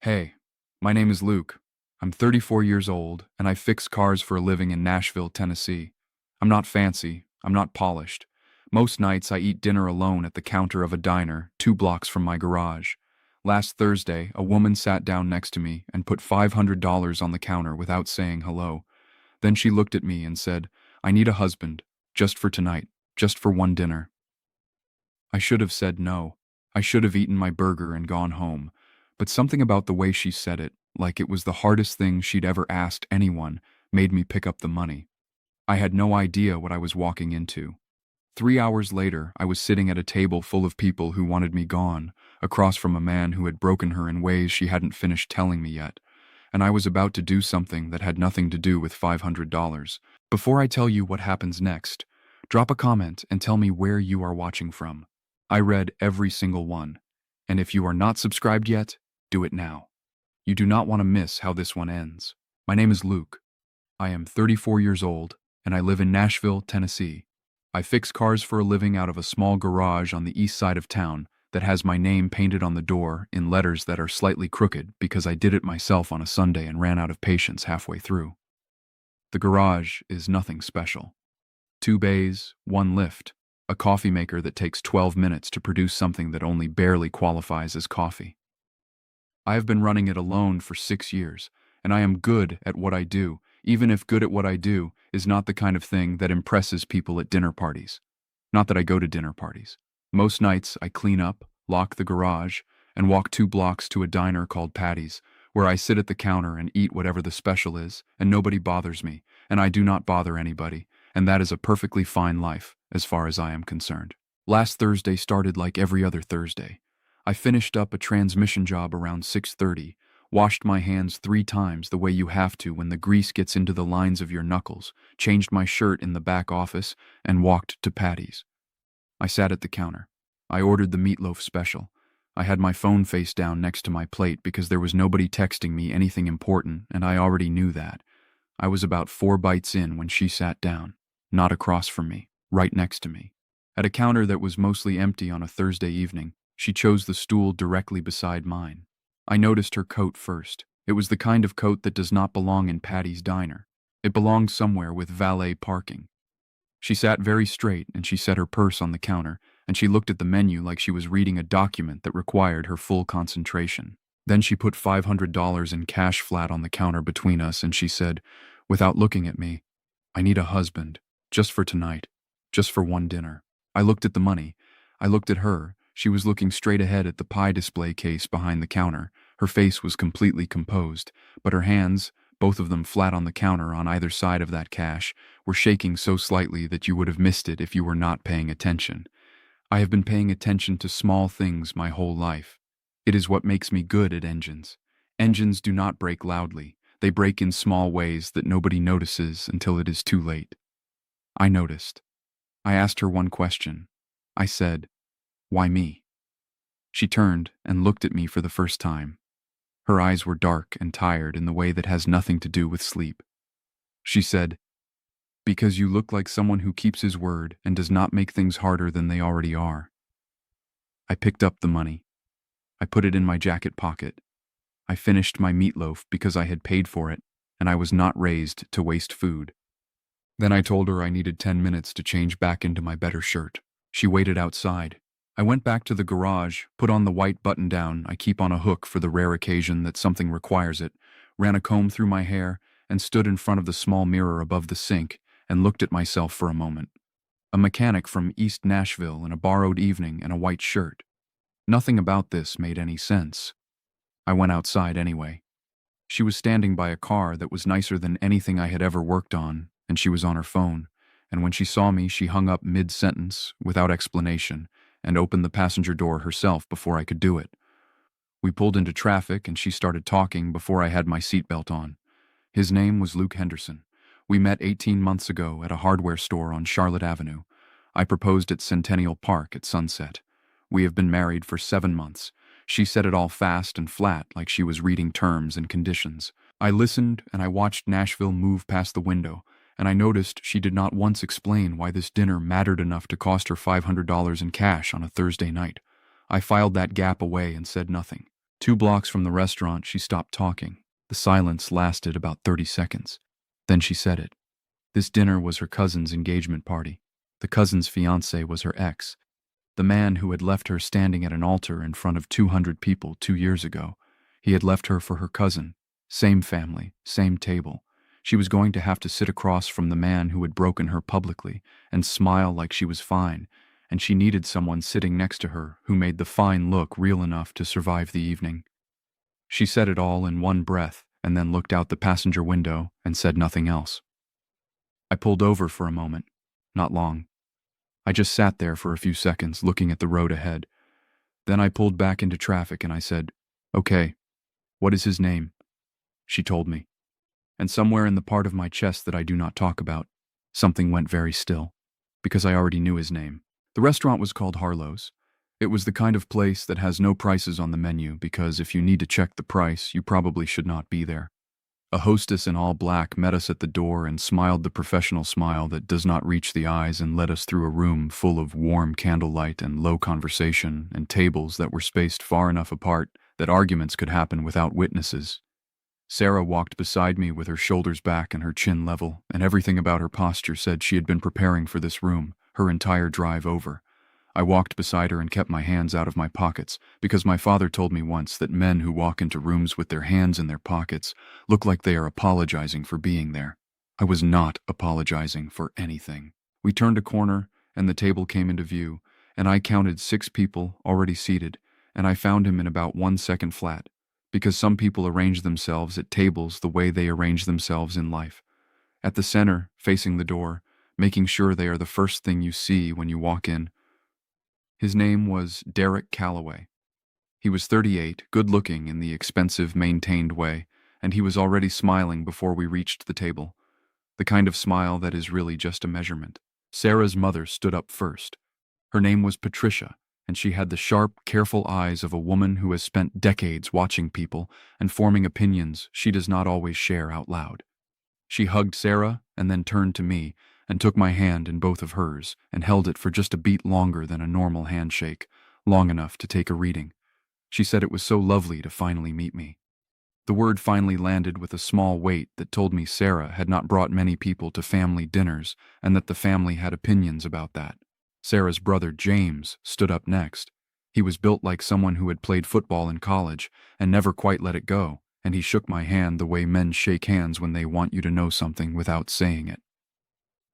Hey, my name is Luke. I'm 34 years old, and I fix cars for a living in Nashville, Tennessee. I'm not fancy, I'm not polished. Most nights I eat dinner alone at the counter of a diner 2 blocks from my garage. Last Thursday, a woman sat down next to me and put $500 on the counter without saying hello. Then she looked at me and said, "I need a husband, just for tonight, just for one dinner." I should have said no. I should have eaten my burger and gone home. But something about the way she said it, like it was the hardest thing she'd ever asked anyone, made me pick up the money. I had no idea what I was walking into. 3 hours later, I was sitting at a table full of people who wanted me gone, across from a man who had broken her in ways she hadn't finished telling me yet. And I was about to do something that had nothing to do with $500. Before I tell you what happens next, drop a comment and tell me where you are watching from. I read every single one. And if you are not subscribed yet, do it now. You do not want to miss how this one ends. My name is Luke. I am 34 years old, and I live in Nashville, Tennessee. I fix cars for a living out of a small garage on the east side of town that has my name painted on the door in letters that are slightly crooked because I did it myself on a Sunday and ran out of patience halfway through. The garage is nothing special. 2 bays, 1 lift, a coffee maker that takes 12 minutes to produce something that only barely qualifies as coffee. I have been running it alone for 6 years, and I am good at what I do, even if good at what I do is not the kind of thing that impresses people at dinner parties. Not that I go to dinner parties. Most nights I clean up, lock the garage, and walk 2 blocks to a diner called Patty's, where I sit at the counter and eat whatever the special is, and nobody bothers me, and I do not bother anybody, and that is a perfectly fine life, as far as I am concerned. Last Thursday started like every other Thursday. I finished up a transmission job around 6:30, washed my hands 3 times the way you have to when the grease gets into the lines of your knuckles, changed my shirt in the back office, and walked to Patty's. I sat at the counter. I ordered the meatloaf special. I had my phone face down next to my plate because there was nobody texting me anything important, and I already knew that. I was about 4 bites in when she sat down, not across from me, right next to me. At a counter that was mostly empty on a Thursday evening, she chose the stool directly beside mine. I noticed her coat first. It was the kind of coat that does not belong in Patty's diner. It belonged somewhere with valet parking. She sat very straight and she set her purse on the counter, and she looked at the menu like she was reading a document that required her full concentration. Then she put $500 in cash flat on the counter between us and she said, without looking at me, "I need a husband, just for tonight, just for one dinner." I looked at the money. I looked at her. She was looking straight ahead at the pie display case behind the counter. Her face was completely composed, but her hands, both of them flat on the counter on either side of that cash, were shaking so slightly that you would have missed it if you were not paying attention. I have been paying attention to small things my whole life. It is what makes me good at engines. Engines do not break loudly. They break in small ways that nobody notices until it is too late. I noticed. I asked her one question. I said, "Why me?" She turned and looked at me for the first time. Her eyes were dark and tired in the way that has nothing to do with sleep. She said, "Because you look like someone who keeps his word and does not make things harder than they already are." I picked up the money. I put it in my jacket pocket. I finished my meatloaf because I had paid for it, and I was not raised to waste food. Then I told her I needed 10 minutes to change back into my better shirt. She waited outside. I went back to the garage, put on the white button-down I keep on a hook for the rare occasion that something requires it, ran a comb through my hair, and stood in front of the small mirror above the sink and looked at myself for a moment. A mechanic from East Nashville in a borrowed evening and a white shirt. Nothing about this made any sense. I went outside anyway. She was standing by a car that was nicer than anything I had ever worked on, and she was on her phone, and when she saw me, she hung up mid-sentence, without explanation, and opened the passenger door herself before I could do it. We pulled into traffic, and she started talking before I had my seatbelt on. His name was Luke Henderson. We met 18 months ago at a hardware store on Charlotte Avenue. I proposed at Centennial Park at sunset. We have been married for 7 months. She said it all fast and flat, like she was reading terms and conditions. I listened, and I watched Nashville move past the window, and I noticed she did not once explain why this dinner mattered enough to cost her $500 in cash on a Thursday night. I filed that gap away and said nothing. 2 blocks from the restaurant, she stopped talking. The silence lasted about 30 seconds. Then she said it. This dinner was her cousin's engagement party. The cousin's fiancé was her ex, the man who had left her standing at an altar in front of 200 people 2 years ago. He had left her for her cousin. Same family, same table. She was going to have to sit across from the man who had broken her publicly and smile like she was fine, and she needed someone sitting next to her who made the fine look real enough to survive the evening. She said it all in one breath and then looked out the passenger window and said nothing else. I pulled over for a moment. Not long. I just sat there for a few seconds looking at the road ahead. Then I pulled back into traffic and I said, "Okay, what is his name?" She told me. And somewhere in the part of my chest that I do not talk about, something went very still, because I already knew his name. The restaurant was called Harlow's. It was the kind of place that has no prices on the menu because if you need to check the price, you probably should not be there. A hostess in all black met us at the door and smiled the professional smile that does not reach the eyes and led us through a room full of warm candlelight and low conversation and tables that were spaced far enough apart that arguments could happen without witnesses. Sarah walked beside me with her shoulders back and her chin level, and everything about her posture said she had been preparing for this room her entire drive over. I walked beside her and kept my hands out of my pockets, because my father told me once that men who walk into rooms with their hands in their pockets look like they are apologizing for being there. I was not apologizing for anything. We turned a corner, and the table came into view, and I counted 6 people already seated, and I found him in about 1 second flat, because some people arrange themselves at tables the way they arrange themselves in life. At the center, facing the door, making sure they are the first thing you see when you walk in. His name was Derek Calloway. He was 38, good-looking in the expensive, maintained way, and he was already smiling before we reached the table. The kind of smile that is really just a measurement. Sarah's mother stood up first. Her name was Patricia, and she had the sharp, careful eyes of a woman who has spent decades watching people and forming opinions she does not always share out loud. She hugged Sarah and then turned to me and took my hand in both of hers and held it for just a beat longer than a normal handshake, long enough to take a reading. She said it was so lovely to finally meet me. The word finally landed with a small weight that told me Sarah had not brought many people to family dinners and that the family had opinions about that. Sarah's brother James stood up next. He was built like someone who had played football in college and never quite let it go, and he shook my hand the way men shake hands when they want you to know something without saying it.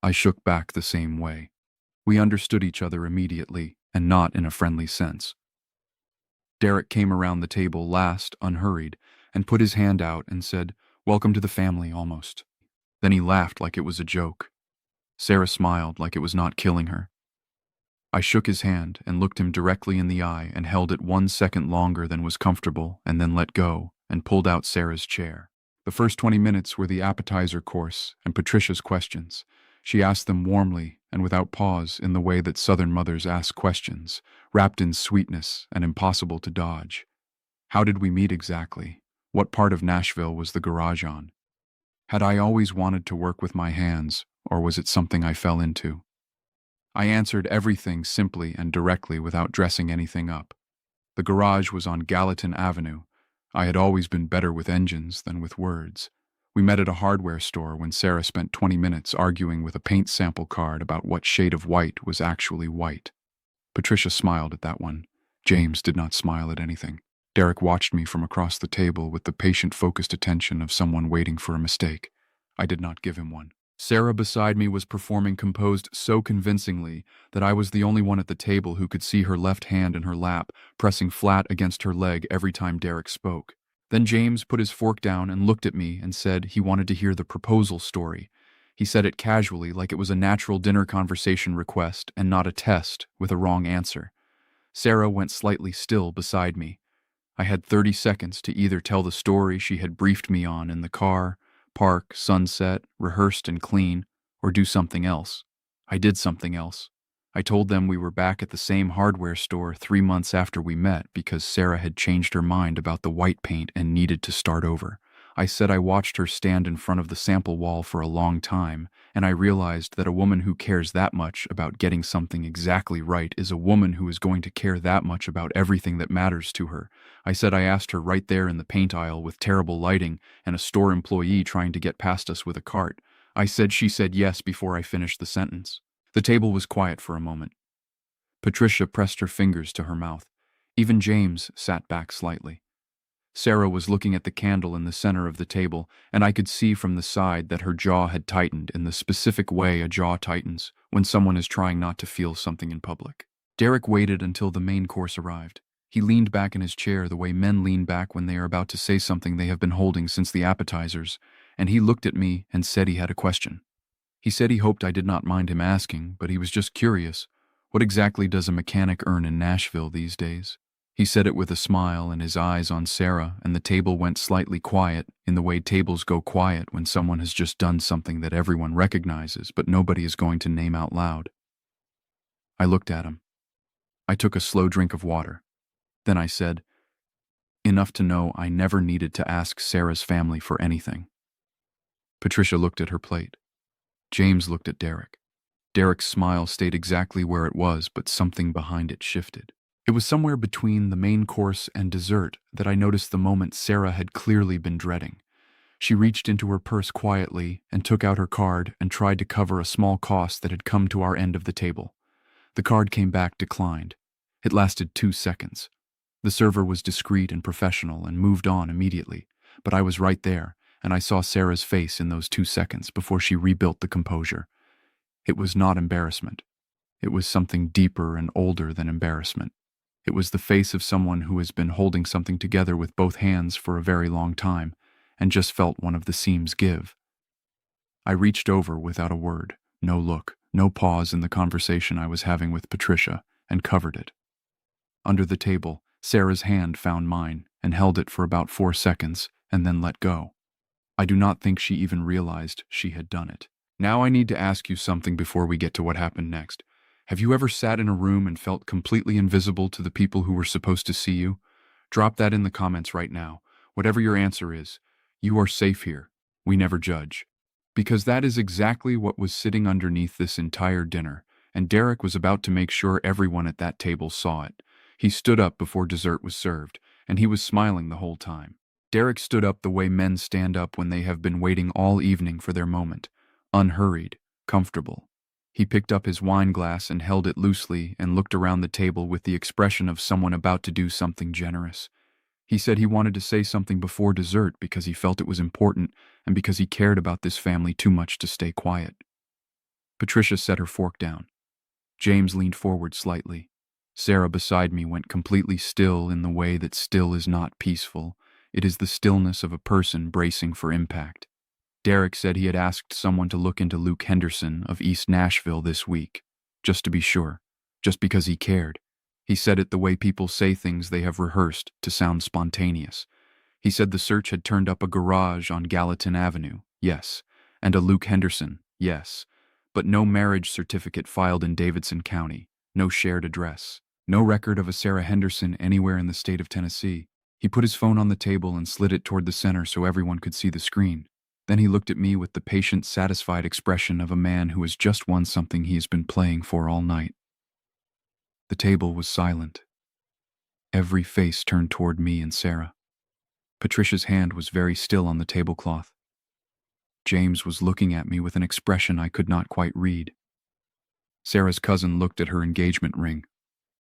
I shook back the same way. We understood each other immediately, and not in a friendly sense. Derek came around the table last, unhurried, and put his hand out and said, "Welcome to the family," almost. Then he laughed like it was a joke. Sarah smiled like it was not killing her. I shook his hand and looked him directly in the eye and held it 1 second longer than was comfortable and then let go and pulled out Sarah's chair. The first 20 minutes were the appetizer course and Patricia's questions. She asked them warmly and without pause in the way that Southern mothers ask questions, wrapped in sweetness and impossible to dodge. How did we meet exactly? What part of Nashville was the garage on? Had I always wanted to work with my hands, or was it something I fell into? I answered everything simply and directly without dressing anything up. The garage was on Gallatin Avenue. I had always been better with engines than with words. We met at a hardware store when Sarah spent 20 minutes arguing with a paint sample card about what shade of white was actually white. Patricia smiled at that one. James did not smile at anything. Derek watched me from across the table with the patient, focused attention of someone waiting for a mistake. I did not give him one. Sarah beside me was performing composed so convincingly that I was the only one at the table who could see her left hand in her lap, pressing flat against her leg every time Derek spoke. Then James put his fork down and looked at me and said he wanted to hear the proposal story. He said it casually, like it was a natural dinner conversation request and not a test with a wrong answer. Sarah went slightly still beside me. I had 30 seconds to either tell the story she had briefed me on in the car, park, sunset, rehearsed and clean, or do something else. I did something else. I told them we were back at the same hardware store 3 months after we met because Sarah had changed her mind about the white paint and needed to start over. I said I watched her stand in front of the sample wall for a long time, and I realized that a woman who cares that much about getting something exactly right is a woman who is going to care that much about everything that matters to her. I said I asked her right there in the paint aisle with terrible lighting and a store employee trying to get past us with a cart. I said she said yes before I finished the sentence. The table was quiet for a moment. Patricia pressed her fingers to her mouth. Even James sat back slightly. Sarah was looking at the candle in the center of the table, and I could see from the side that her jaw had tightened in the specific way a jaw tightens when someone is trying not to feel something in public. Derek waited until the main course arrived. He leaned back in his chair the way men lean back when they are about to say something they have been holding since the appetizers, and he looked at me and said he had a question. He said he hoped I did not mind him asking, but he was just curious. What exactly does a mechanic earn in Nashville these days? He said it with a smile and his eyes on Sarah, and the table went slightly quiet in the way tables go quiet when someone has just done something that everyone recognizes but nobody is going to name out loud. I looked at him. I took a slow drink of water. Then I said, enough to know I never needed to ask Sarah's family for anything. Patricia looked at her plate. James looked at Derek. Derek's smile stayed exactly where it was, but something behind it shifted. It was somewhere between the main course and dessert that I noticed the moment Sarah had clearly been dreading. She reached into her purse quietly and took out her card and tried to cover a small cost that had come to our end of the table. The card came back declined. It lasted 2 seconds. The server was discreet and professional and moved on immediately, but I was right there, and I saw Sarah's face in those 2 seconds before she rebuilt the composure. It was not embarrassment. It was something deeper and older than embarrassment. It was the face of someone who has been holding something together with both hands for a very long time and just felt one of the seams give. I reached over without a word, no look, no pause in the conversation I was having with Patricia, and covered it. Under the table, Sarah's hand found mine and held it for about 4 seconds and then let go. I do not think she even realized she had done it. Now I need to ask you something before we get to what happened next. Have you ever sat in a room and felt completely invisible to the people who were supposed to see you? Drop that in the comments right now. Whatever your answer is, you are safe here. We never judge. Because that is exactly what was sitting underneath this entire dinner, and Derek was about to make sure everyone at that table saw it. He stood up before dessert was served, and he was smiling the whole time. Derek stood up the way men stand up when they have been waiting all evening for their moment, unhurried, comfortable. He picked up his wine glass and held it loosely and looked around the table with the expression of someone about to do something generous. He said he wanted to say something before dessert because he felt it was important and because he cared about this family too much to stay quiet. Patricia set her fork down. James leaned forward slightly. Sarah beside me went completely still in the way that still is not peaceful. It is the stillness of a person bracing for impact. Derek said he had asked someone to look into Luke Henderson of East Nashville this week, just to be sure, just because he cared. He said it the way people say things they have rehearsed to sound spontaneous. He said the search had turned up a garage on Gallatin Avenue, yes, and a Luke Henderson, yes, but no marriage certificate filed in Davidson County, no shared address, no record of a Sarah Henderson anywhere in the state of Tennessee. He put his phone on the table and slid it toward the center so everyone could see the screen. Then he looked at me with the patient, satisfied expression of a man who has just won something he has been playing for all night. The table was silent. Every face turned toward me and Sarah. Patricia's hand was very still on the tablecloth. James was looking at me with an expression I could not quite read. Sarah's cousin looked at her engagement ring.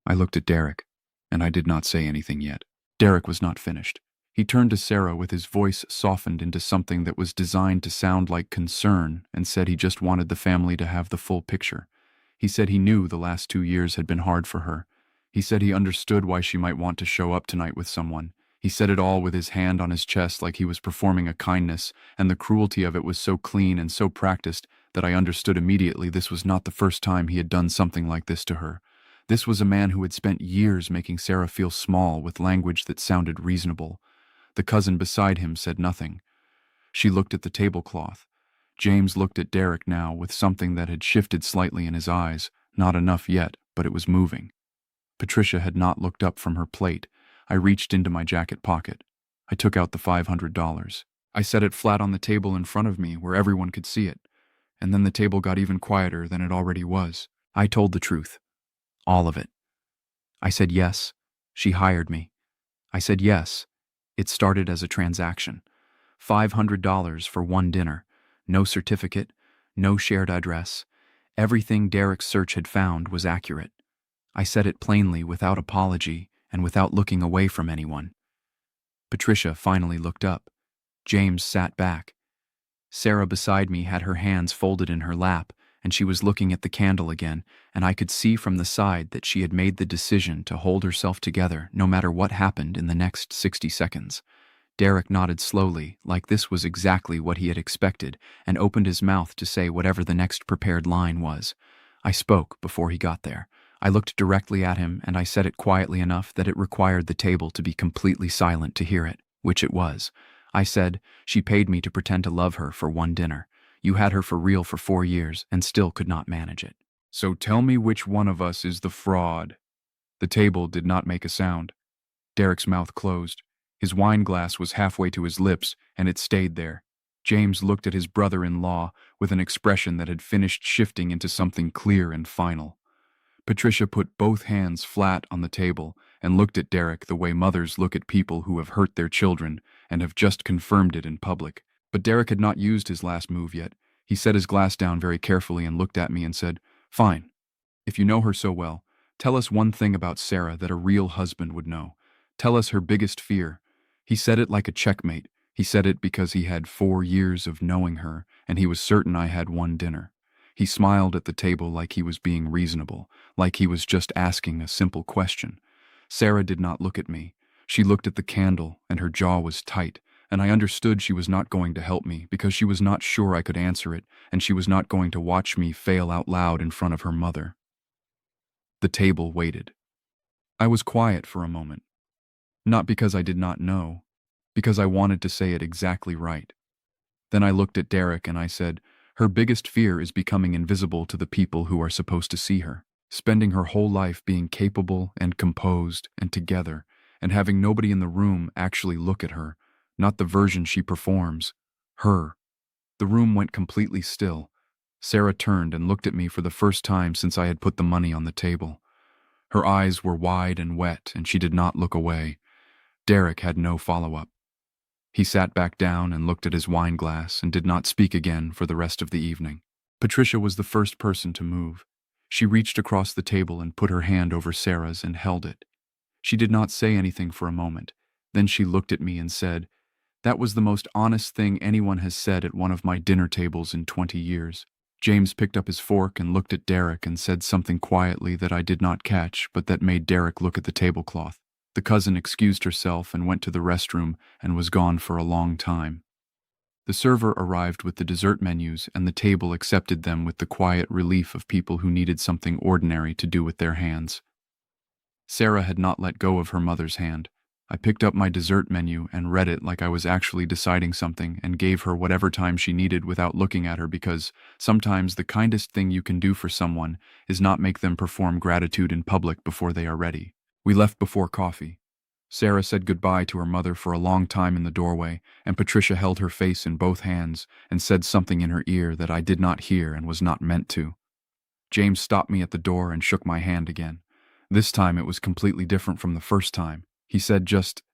I looked at Derek, and I did not say anything yet. Derek was not finished. He turned to Sarah with his voice softened into something that was designed to sound like concern and said he just wanted the family to have the full picture. He said he knew the last 2 years had been hard for her. He said he understood why she might want to show up tonight with someone. He said it all with his hand on his chest like he was performing a kindness, and the cruelty of it was so clean and so practiced that I understood immediately this was not the first time he had done something like this to her. This was a man who had spent years making Sarah feel small with language that sounded reasonable. The cousin beside him said nothing. She looked at the tablecloth. James looked at Derek now with something that had shifted slightly in his eyes, not enough yet, but it was moving. Patricia had not looked up from her plate. I reached into my jacket pocket. I took out the $500. I set it flat on the table in front of me where everyone could see it, and then the table got even quieter than it already was. I told the truth. All of it. I said yes. She hired me. I said yes. It started as a transaction. $500 for one dinner. No certificate. No shared address. Everything Derek's search had found was accurate. I said it plainly, without apology, and without looking away from anyone. Patricia finally looked up. James sat back. Sarah beside me had her hands folded in her lap, and she was looking at the candle again, and I could see from the side that she had made the decision to hold herself together no matter what happened in the next 60 seconds. Derek nodded slowly, like this was exactly what he had expected, and opened his mouth to say whatever the next prepared line was. I spoke before he got there. I looked directly at him, and I said it quietly enough that it required the table to be completely silent to hear it, which it was. I said, "She paid me to pretend to love her for one dinner. You had her for real for 4 years and still could not manage it. So tell me which one of us is the fraud." The table did not make a sound. Derek's mouth closed. His wine glass was halfway to his lips, and it stayed there. James looked at his brother-in-law with an expression that had finished shifting into something clear and final. Patricia put both hands flat on the table and looked at Derek the way mothers look at people who have hurt their children and have just confirmed it in public. But Derek had not used his last move yet. He set his glass down very carefully and looked at me and said, "Fine. If you know her so well, tell us one thing about Sarah that a real husband would know. Tell us her biggest fear." He said it like a checkmate. He said it because he had 4 years of knowing her, and he was certain I had one dinner. He smiled at the table like he was being reasonable, like he was just asking a simple question. Sarah did not look at me. She looked at the candle, and her jaw was tight, and I understood she was not going to help me because she was not sure I could answer it, and she was not going to watch me fail out loud in front of her mother. The table waited. I was quiet for a moment. Not because I did not know, because I wanted to say it exactly right. Then I looked at Derek and I said, "Her biggest fear is becoming invisible to the people who are supposed to see her, spending her whole life being capable and composed and together, and having nobody in the room actually look at her, not the version she performs, her." The room went completely still. Sarah turned and looked at me for the first time since I had put the money on the table. Her eyes were wide and wet, and she did not look away. Derek had no follow-up. He sat back down and looked at his wine glass and did not speak again for the rest of the evening. Patricia was the first person to move. She reached across the table and put her hand over Sarah's and held it. She did not say anything for a moment. Then she looked at me and said, "That was the most honest thing anyone has said at one of my dinner tables in 20 years. James picked up his fork and looked at Derek and said something quietly that I did not catch, but that made Derek look at the tablecloth. The cousin excused herself and went to the restroom and was gone for a long time. The server arrived with the dessert menus, and the table accepted them with the quiet relief of people who needed something ordinary to do with their hands. Sarah had not let go of her mother's hand. I picked up my dessert menu and read it like I was actually deciding something and gave her whatever time she needed without looking at her, because sometimes the kindest thing you can do for someone is not make them perform gratitude in public before they are ready. We left before coffee. Sarah said goodbye to her mother for a long time in the doorway, and Patricia held her face in both hands and said something in her ear that I did not hear and was not meant to. James stopped me at the door and shook my hand again. This time it was completely different from the first time. He said just,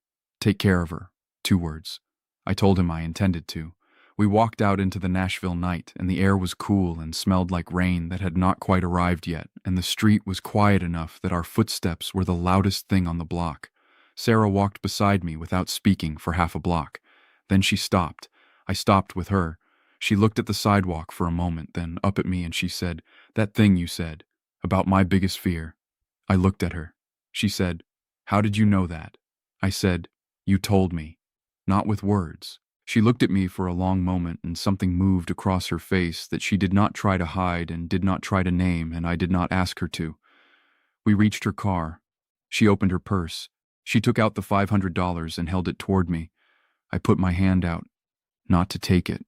"Take care of her." 2 words. I told him I intended to. We walked out into the Nashville night, and the air was cool and smelled like rain that had not quite arrived yet, and the street was quiet enough that our footsteps were the loudest thing on the block. Sarah walked beside me without speaking for half a block. Then she stopped. I stopped with her. She looked at the sidewalk for a moment, then up at me, and she said, "That thing you said, about my biggest fear." I looked at her. She said, "How did you know that?" I said, "You told me." Not with words. She looked at me for a long moment, and something moved across her face that she did not try to hide and did not try to name, and I did not ask her to. We reached her car. She opened her purse. She took out the $500 and held it toward me. I put my hand out, not to take it,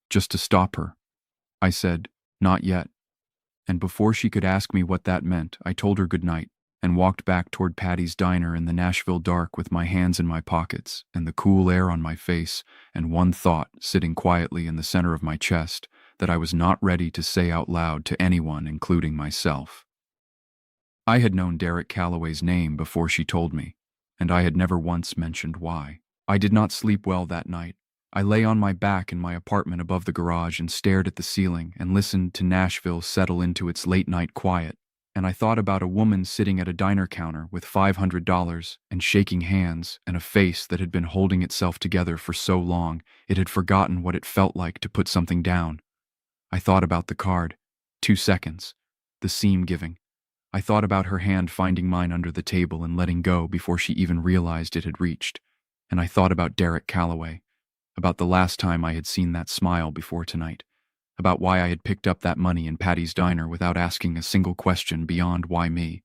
just to stop her. I said, "Not yet." And before she could ask me what that meant, I told her good night. and walked back toward Patty's Diner in the Nashville dark with my hands in my pockets and the cool air on my face and one thought sitting quietly in the center of my chest that I was not ready to say out loud to anyone, including myself. I had known Derek Calloway's name before she told me, and I had never once mentioned why. I did not sleep well that night. I lay on my back in my apartment above the garage and stared at the ceiling and listened to Nashville settle into its late-night quiet, and I thought about a woman sitting at a diner counter with $500 and shaking hands and a face that had been holding itself together for so long it had forgotten what it felt like to put something down. I thought about the card. 2 seconds. The seam giving. I thought about her hand finding mine under the table and letting go before she even realized it had reached. And I thought about Derek Calloway, about the last time I had seen that smile before tonight, about why I had picked up that money in Patty's Diner without asking a single question beyond why me.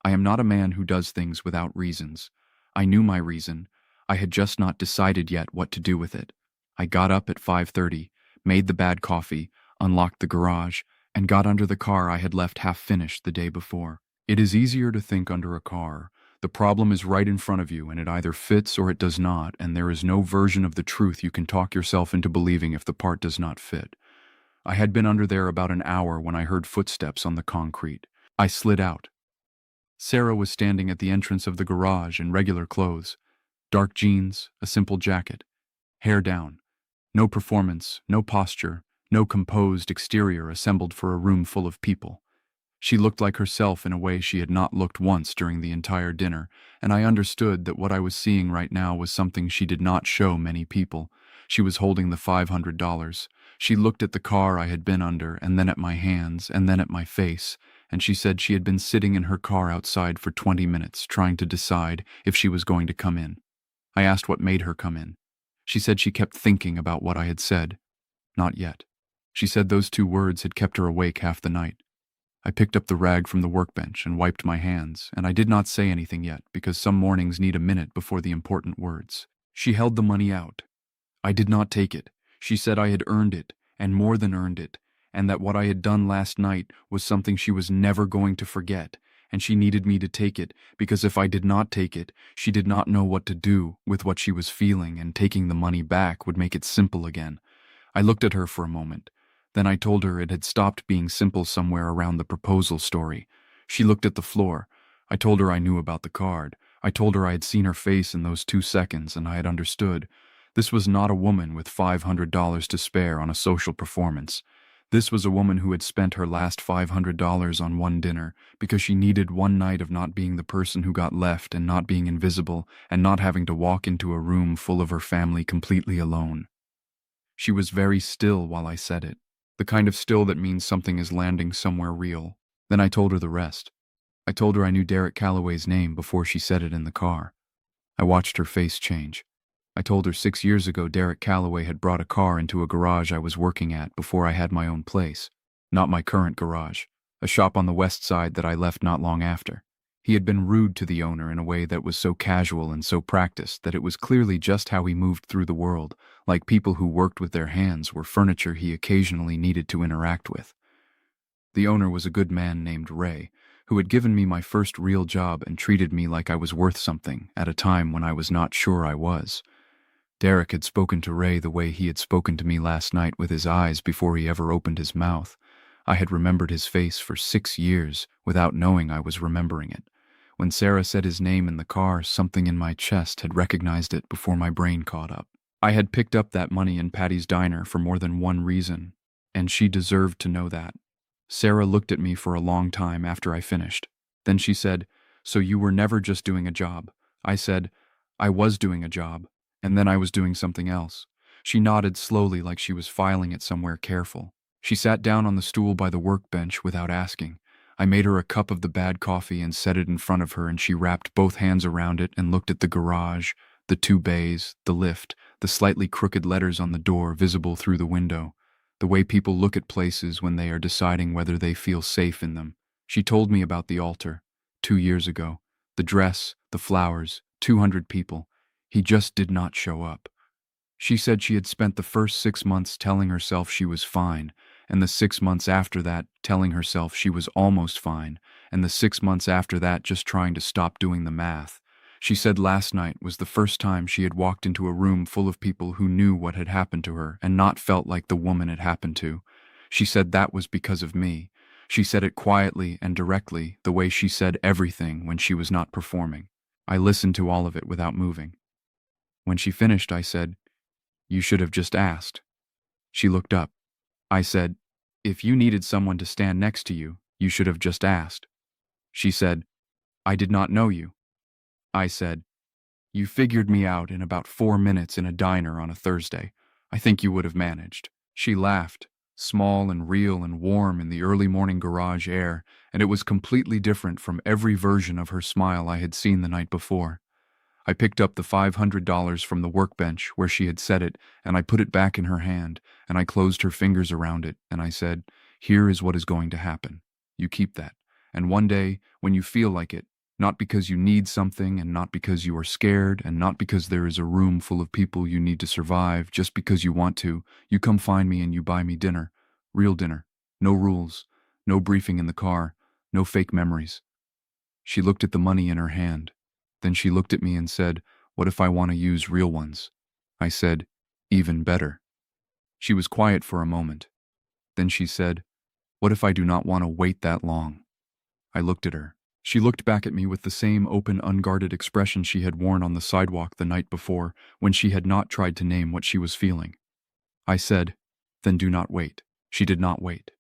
I am not a man who does things without reasons. I knew my reason. I had just not decided yet what to do with it. I got up at 5:30, made the bad coffee, unlocked the garage, and got under the car I had left half-finished the day before. It is easier to think under a car. The problem is right in front of you, and it either fits or it does not, and there is no version of the truth you can talk yourself into believing if the part does not fit. I had been under there about an hour when I heard footsteps on the concrete. I slid out. Sarah was standing at the entrance of the garage in regular clothes. Dark jeans, a simple jacket. Hair down. No performance, no posture, no composed exterior assembled for a room full of people. She looked like herself in a way she had not looked once during the entire dinner, and I understood that what I was seeing right now was something she did not show many people. She was holding the $500. She looked at the car I had been under, and then at my hands, and then at my face, and she said she had been sitting in her car outside for 20 minutes trying to decide if she was going to come in. I asked what made her come in. She said she kept thinking about what I had said. Not yet. She said those 2 words had kept her awake half the night. I picked up the rag from the workbench and wiped my hands, and I did not say anything yet because some mornings need a minute before the important words. She held the money out. I did not take it. She said I had earned it, and more than earned it, and that what I had done last night was something she was never going to forget, and she needed me to take it because if I did not take it, she did not know what to do with what she was feeling, and taking the money back would make it simple again. I looked at her for a moment. Then I told her it had stopped being simple somewhere around the proposal story. She looked at the floor. I told her I knew about the card. I told her I had seen her face in those 2 seconds, and I had understood. This was not a woman with $500 to spare on a social performance. This was a woman who had spent her last $500 on one dinner because she needed one night of not being the person who got left and not being invisible and not having to walk into a room full of her family completely alone. She was very still while I said it. The kind of still that means something is landing somewhere real. Then I told her the rest. I told her I knew Derek Calloway's name before she said it in the car. I watched her face change. I told her 6 years ago Derek Calloway had brought a car into a garage I was working at before I had my own place. Not my current garage. A shop on the west side that I left not long after. He had been rude to the owner in a way that was so casual and so practiced that it was clearly just how he moved through the world, like people who worked with their hands were furniture he occasionally needed to interact with. The owner was a good man named Ray, who had given me my first real job and treated me like I was worth something at a time when I was not sure I was. Derek had spoken to Ray the way he had spoken to me last night with his eyes before he ever opened his mouth. I had remembered his face for 6 years without knowing I was remembering it. When Sarah said his name in the car, something in my chest had recognized it before my brain caught up. I had picked up that money in Patty's Diner for more than one reason, and she deserved to know that. Sarah looked at me for a long time after I finished. Then she said, "So you were never just doing a job?" I said, "I was doing a job, and then I was doing something else." She nodded slowly like she was filing it somewhere careful. She sat down on the stool by the workbench without asking. I made her a cup of the bad coffee and set it in front of her, and she wrapped both hands around it and looked at the garage, the 2 bays, the lift, the slightly crooked letters on the door visible through the window, the way people look at places when they are deciding whether they feel safe in them. She told me about the altar, 2 years ago, the dress, the flowers, 200 people. He just did not show up. She said she had spent the first 6 months telling herself she was fine, and the 6 months after that telling herself she was almost fine, and the 6 months after that just trying to stop doing the math. She said last night was the first time she had walked into a room full of people who knew what had happened to her and not felt like the woman it happened to. She said that was because of me. She said it quietly and directly, the way she said everything when she was not performing. I listened to all of it without moving. When she finished, I said, "You should have just asked." She looked up. I said, "If you needed someone to stand next to you, you should have just asked." She said, "I did not know you." I said, "You figured me out in about 4 minutes in a diner on a Thursday. I think you would have managed." She laughed, small and real and warm in the early morning garage air, and it was completely different from every version of her smile I had seen the night before. I picked up the $500 from the workbench where she had set it, and I put it back in her hand, and I closed her fingers around it, and I said, "Here is what is going to happen. You keep that. And one day, when you feel like it, not because you need something, and not because you are scared, and not because there is a room full of people you need to survive, just because you want to, you come find me and you buy me dinner. Real dinner. No rules. No briefing in the car. No fake memories." She looked at the money in her hand. Then she looked at me and said, "What if I want to use real ones?" I said, "Even better." She was quiet for a moment. Then she said, "What if I do not want to wait that long?" I looked at her. She looked back at me with the same open, unguarded expression she had worn on the sidewalk the night before, when she had not tried to name what she was feeling. I said, "Then do not wait." She did not wait.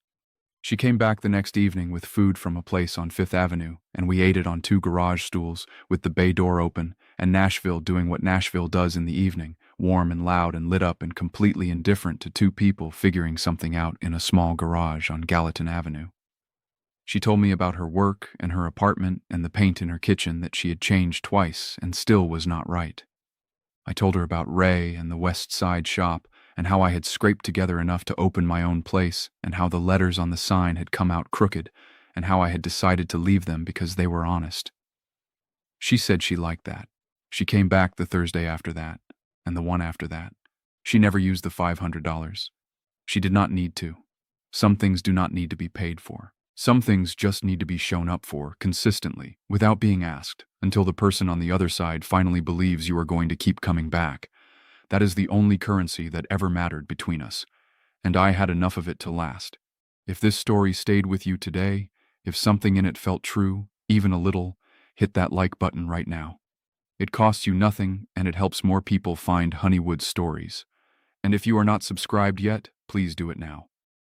She came back the next evening with food from a place on Fifth Avenue, and we ate it on 2 garage stools, with the bay door open, and Nashville doing what Nashville does in the evening, warm and loud and lit up and completely indifferent to 2 people figuring something out in a small garage on Gallatin Avenue. She told me about her work and her apartment and the paint in her kitchen that she had changed twice and still was not right. I told her about Ray and the West Side shop, and how I had scraped together enough to open my own place, and how the letters on the sign had come out crooked, and how I had decided to leave them because they were honest. She said she liked that. She came back the Thursday after that, and the one after that. She never used the $500. She did not need to. Some things do not need to be paid for. Some things just need to be shown up for, consistently, without being asked, until the person on the other side finally believes you are going to keep coming back. That is the only currency that ever mattered between us, and I had enough of it to last. If this story stayed with you today, if something in it felt true, even a little, hit that like button right now. It costs you nothing, and it helps more people find Honeywood Stories. And if you are not subscribed yet, please do it now.